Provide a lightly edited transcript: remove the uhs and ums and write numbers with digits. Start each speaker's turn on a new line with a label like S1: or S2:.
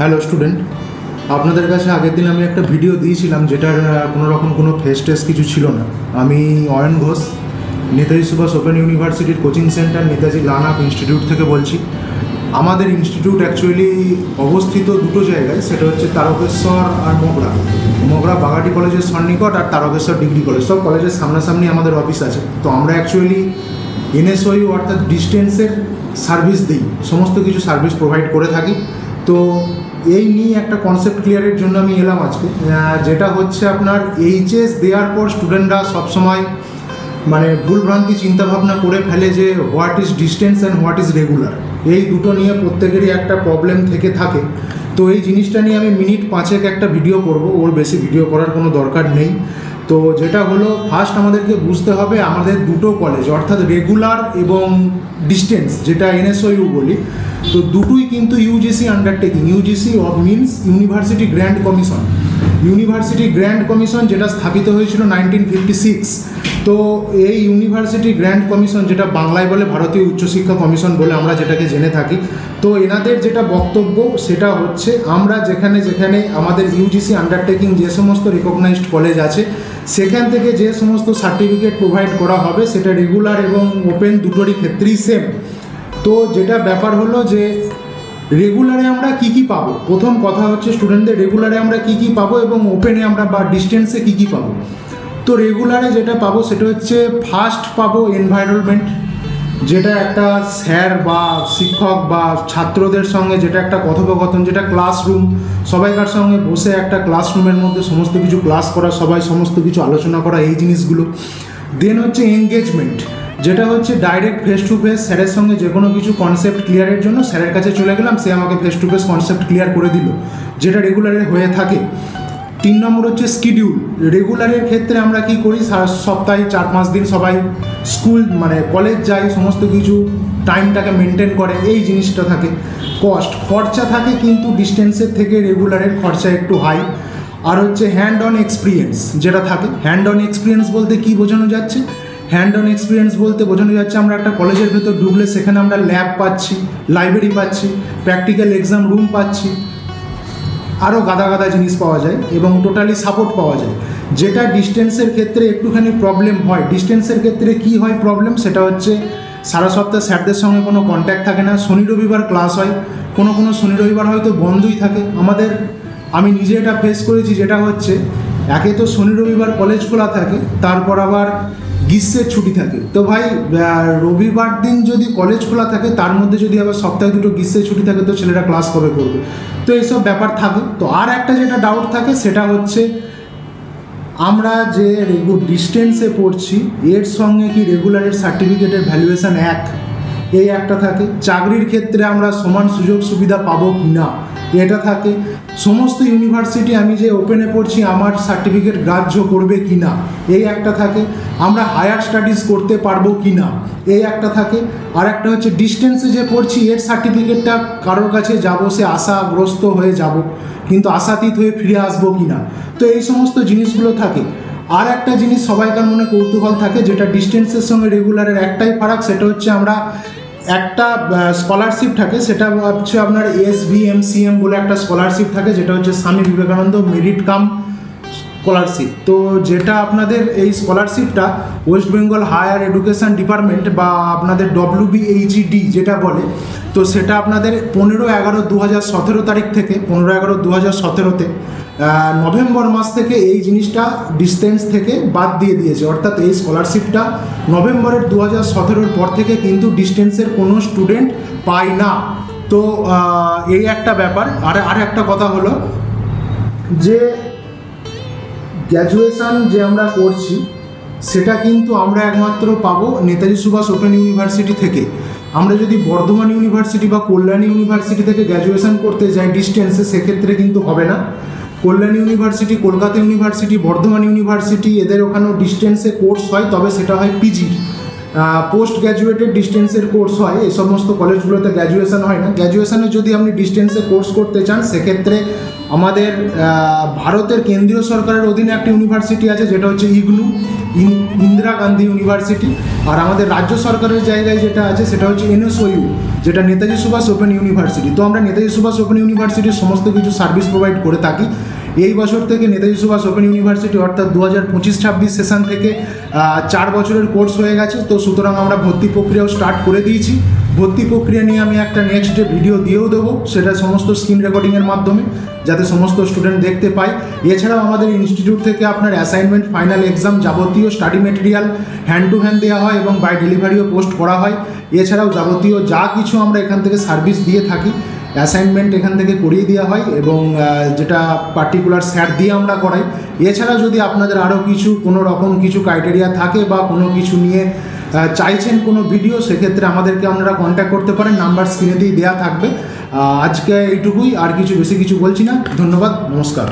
S1: Hello student, আপনাদের কাছে আগের দিন আমি একটা ভিডিও দিয়েছিলাম যেটার কোনো রকম কোনো ফেস টেস্ট কিছু ছিল না। আমি অয়ন ঘোষ, নেতাজি সুভাষ ওপেন ইউনিভার্সিটির coaching centre Netaji learn up institute থেকে বলছি। আমাদের ইনস্টিটিউট অ্যাকচুয়ালি অবস্থিত দুটো জায়গায়, সেটা হচ্ছে তারকেশ্বর আর মগরা বাগাটি কলেজের সন্নিকট আর তারকেশ্বর ডিগ্রি কলেজ, সব কলেজের সামনাসামনি আমাদের অফিস আছে। তো আমরা অ্যাকচুয়ালি এনএসওইউ অর্থাৎ ডিস্টেন্সের সার্ভিস দিই, সমস্ত কিছু সার্ভিস প্রোভাইড করে থাকি। তো এই নিয়ে একটা কনসেপ্ট ক্লিয়ারের জন্য আমি এলাম আজকে, যেটা হচ্ছে আপনার এইচএস দেওয়ার পর স্টুডেন্টরা সবসময় মানে ভুলভ্রান্তি চিন্তাভাবনা করে ফেলে যে what is distance and what is regular, এই দুটো নিয়ে প্রত্যেকেরই একটা প্রবলেম থেকে থাকে। তো এই জিনিসটা নিয়ে আমি মিনিট 5 একটা ভিডিও করব, ওর বেশি ভিডিও করার কোনো দরকার নেই। তো যেটা হলো, ফার্স্ট আমাদেরকে বুঝতে হবে আমাদের দুটো কলেজ অর্থাৎ রেগুলার এবং ডিস্টেন্স, যেটা এনএসওইউ বলি, তো দুটোই কিন্তু UGC undertaking. UGC means university grand commission. University grand commission যেটা স্থাপিত হয়েছিল 1956। তো এই ইউনিভার্সিটি গ্র্যান্ড কমিশন, যেটা বাংলায় বলে ভারতীয় উচ্চশিক্ষা কমিশন বলে আমরা যেটাকে জেনে থাকি, তো এনাদের যেটা বক্তব্য সেটা হচ্ছে আমরা যেখানে যেখানে আমাদের ইউজিসি আন্ডারটেকিং যে সমস্ত রিকগনাইজড কলেজ আছে সেখান থেকে যে সমস্ত সার্টিফিকেট প্রোভাইড করা হবে সেটা রেগুলার এবং ওপেন দুটোরই ক্ষেত্রেই সেম। তো যেটা ব্যাপার হলো যে রেগুলারে আমরা কি কি পাবো, প্রথম কথা হচ্ছে স্টুডেন্টদের রেগুলারে আমরা কি কি পাবো এবং ওপেনে আমরা বা ডিস্টেন্সে কি কি পাবো। তো রেগুলারে যেটা পাবো সেটা হচ্ছে ফার্স্ট পাবো এনভায়রনমেন্ট, যেটা একটা স্যার বা শিক্ষক বা ছাত্রদের সঙ্গে যেটা একটা কথোপকথন, যেটা ক্লাসরুম, সবাইকার সঙ্গে বসে একটা ক্লাসরুমের মধ্যে সমস্ত কিছু ক্লাস করা, সবাই সমস্ত কিছু আলোচনা করা, এই জিনিসগুলো। দেন হচ্ছে এনগেজমেন্ট, যেটা হচ্ছে ডাইরেক্ট ফেস টু ফেস স্যারের সঙ্গে যে কোনো কিছু কনসেপ্ট ক্লিয়ারের জন্য স্যারের কাছে চলে গেলাম, সে আমাকে face to face concept clear করে দিল, যেটা রেগুলারে হয়ে থাকে। 3 নম্বর হচ্ছে শিডিউল। রেগুলারের ক্ষেত্রে আমরা কি করি, সপ্তাহে 4-5 দিন সবাই স্কুল মানে কলেজ যাই, সমস্ত কিছু টাইমটাকে মেনটেন করে, এই জিনিসটা থাকে। কস্ট খরচা থাকে, কিন্তু ডিস্টেন্সের থেকে রেগুলারের খরচা একটু হাই। আর হচ্ছে হ্যান্ড অন এক্সপিরিয়েন্স যেটা থাকে। হ্যান্ড অন এক্সপিরিয়েন্স বলতে কি বোঝানো যাচ্ছে? হ্যান্ড অন এক্সপিরিয়েন্স বলতে বোঝানো যাচ্ছে আমরা একটা কলেজের ভেতর ঢুকলে সেখানে আমরা ল্যাব পাচ্ছি, লাইব্রেরি পাচ্ছি, প্র্যাকটিক্যাল এক্সাম রুম পাচ্ছি, আরও গাদা গাদা জিনিস পাওয়া যায় এবং টোটালি সাপোর্ট পাওয়া যায়, যেটা ডিস্টেন্সের ক্ষেত্রে একটুখানি প্রবলেম হয়। ডিস্টেন্সের ক্ষেত্রে কি হয় প্রবলেম, সেটা হচ্ছে সারা সপ্তাহে স্যারদের সঙ্গে কোনো কন্ট্যাক্ট থাকে না। শনি রবিবার ক্লাস হয়, কোনো শনি রবিবার হয়তো বন্ধই থাকে আমাদের। আমি নিজে এটা ফেস করেছি, যেটা হচ্ছে একে তো শনি রবিবার কলেজ খোলা থাকে, তারপর আবার গ্রীষ্মের ছুটি থাকে। তো ভাই, রবিবার দিন যদি কলেজ খোলা থাকে, তার মধ্যে যদি আবার সপ্তাহে 2 গ্রীষ্মের ছুটি থাকে, তো ছেলেরা ক্লাস কবে করবে? তো এইসব ব্যাপার থাকে। তো আর একটা যেটা ডাউট থাকে সেটা হচ্ছে আমরা যে ডিস্টেন্সে পড়ছি এর সঙ্গে কি রেগুলারের সার্টিফিকেটের ভ্যালুয়েশন এই একটা থাকে। চাকরির ক্ষেত্রে আমরা সমান সুযোগ সুবিধা পাবো কি না, এটা থাকে। সমস্ত ইউনিভার্সিটি আমি যে ওপেনে পড়ছি আমার সার্টিফিকেট গ্রাহ্য করবে কি না, এই একটা থাকে। আমরা হায়ার স্টাডিজ করতে পারবো কি না, এই একটা থাকে। আর একটা হচ্ছে ডিস্টেন্সে যে পড়ছি এর সার্টিফিকেটটা কারোর কাছে যাব, সে আশাগ্রস্ত হয়ে যাব, কিন্তু আশাতীত হয়ে ফিরে আসবো কি না। তো এই সমস্ত জিনিসগুলো থাকে। আর একটা জিনিস সবাইকার মনে কৌতূহল থাকে, যেটা ডিস্টেন্সের সঙ্গে রেগুলারের একটাই ফারাক, সেটা হচ্ছে আমরা একটা স্কলারশিপ থাকে, সেটা হচ্ছে আপনার SVMCM বলে একটা স্কলারশিপ থাকে, যেটা হচ্ছে Swami Vivekananda merit cum scholarship. তো যেটা আপনাদের এই স্কলারশিপটা West Bengal higher education department বা আপনাদের WBHED যেটা বলে, তো সেটা আপনাদের 15/11/2017 তারিখ থেকে 15/11/2017-তে নভেম্বর মাস থেকে এই জিনিসটা ডিস্টেন্স থেকে বাদ দিয়ে দিয়েছে। অর্থাৎ এই স্কলারশিপটা নভেম্বরের 2017 পর থেকে কিন্তু ডিস্টেন্সের কোনো স্টুডেন্ট পায় না। তো এই একটা ব্যাপার। আর একটা কথা হলো যে গ্র্যাজুয়েশান যে আমরা করছি সেটা কিন্তু আমরা একমাত্র পাবো নেতাজি সুভাষ ওপেন ইউনিভার্সিটি থেকে। আমরা যদি বর্ধমান ইউনিভার্সিটি বা কল্যাণী ইউনিভার্সিটি থেকে গ্র্যাজুয়েশান করতে যাই ডিস্টেন্সে, সেক্ষেত্রে কিন্তু হবে না। Kalyani university, Kolkata university, Bardhaman university, এদের ওখানেও ডিস্টেন্সে কোর্স হয়, তবে সেটা হয় পিজি, পোস্ট গ্র্যাজুয়েটেড ডিস্টেন্সের কোর্স হয়। এই সমস্ত কলেজগুলোতে গ্র্যাজুয়েশান হয় না। গ্র্যাজুয়েশানে যদি আপনি ডিস্টেন্সে কোর্স করতে চান, সেক্ষেত্রে আমাদের ভারতের কেন্দ্রীয় সরকারের অধীনে একটা ইউনিভার্সিটি আছে, যেটা হচ্ছে ইগনু। ইন্দিরা গান্ধী ইউনিভার্সিটি। আর আমাদের রাজ্য সরকারের জায়গায় যেটা আছে সেটা হচ্ছে NSOU, যেটা নেতাজি সুভাষ ওপেন ইউনিভার্সিটি। তো আমরা নেতাজি সুভাষ ওপেন ইউনিভার্সিটির সমস্ত কিছু সার্ভিস প্রোভাইড করে থাকি। এই বছর থেকে নেতাজি সুভাষ ওপেন ইউনিভার্সিটি অর্থাৎ 2025-26 সেশন থেকে 4 বছরের কোর্স হয়ে গেছে। তো সুতরাং আমরা ভর্তি প্রক্রিয়াও স্টার্ট করে দিয়েছি। ভর্তি প্রক্রিয়া নিয়ে আমি একটা নেক্সট ডে ভিডিও দিয়েও দেবো, সেটা সমস্ত স্ক্রিন রেকর্ডিংয়ের মাধ্যমে, যাতে সমস্ত স্টুডেন্ট দেখতে পায়। এছাড়াও আমাদের ইনস্টিটিউট থেকে আপনার অ্যাসাইনমেন্ট, ফাইনাল এক্সাম, যাবতীয় study material hand to hand দেওয়া হয় এবং বাই ডেলিভারিও পোস্ট করা হয়। এছাড়াও যাবতীয় যা কিছু আমরা এখান থেকে সার্ভিস দিয়ে থাকি, অ্যাসাইনমেন্ট এখান থেকে করিয়ে দেওয়া হয় এবং যেটা পার্টিকুলার স্যার দিয়ে আমরা করাই। এছাড়া যদি আপনাদের আরও কোনো রকম কিছু ক্রাইটেরিয়া থাকে বা কোনো কিছু নিয়ে চাইছেন কোনো ভিডিও, সেক্ষেত্রে আমাদেরকে আপনারা কন্ট্যাক্ট করতে পারেন, নাম্বার স্ক্রিনে দিয়ে দেওয়া থাকবে। আজকে এইটুকুই, আর বেশি কিছু বলছি না। ধন্যবাদ, নমস্কার।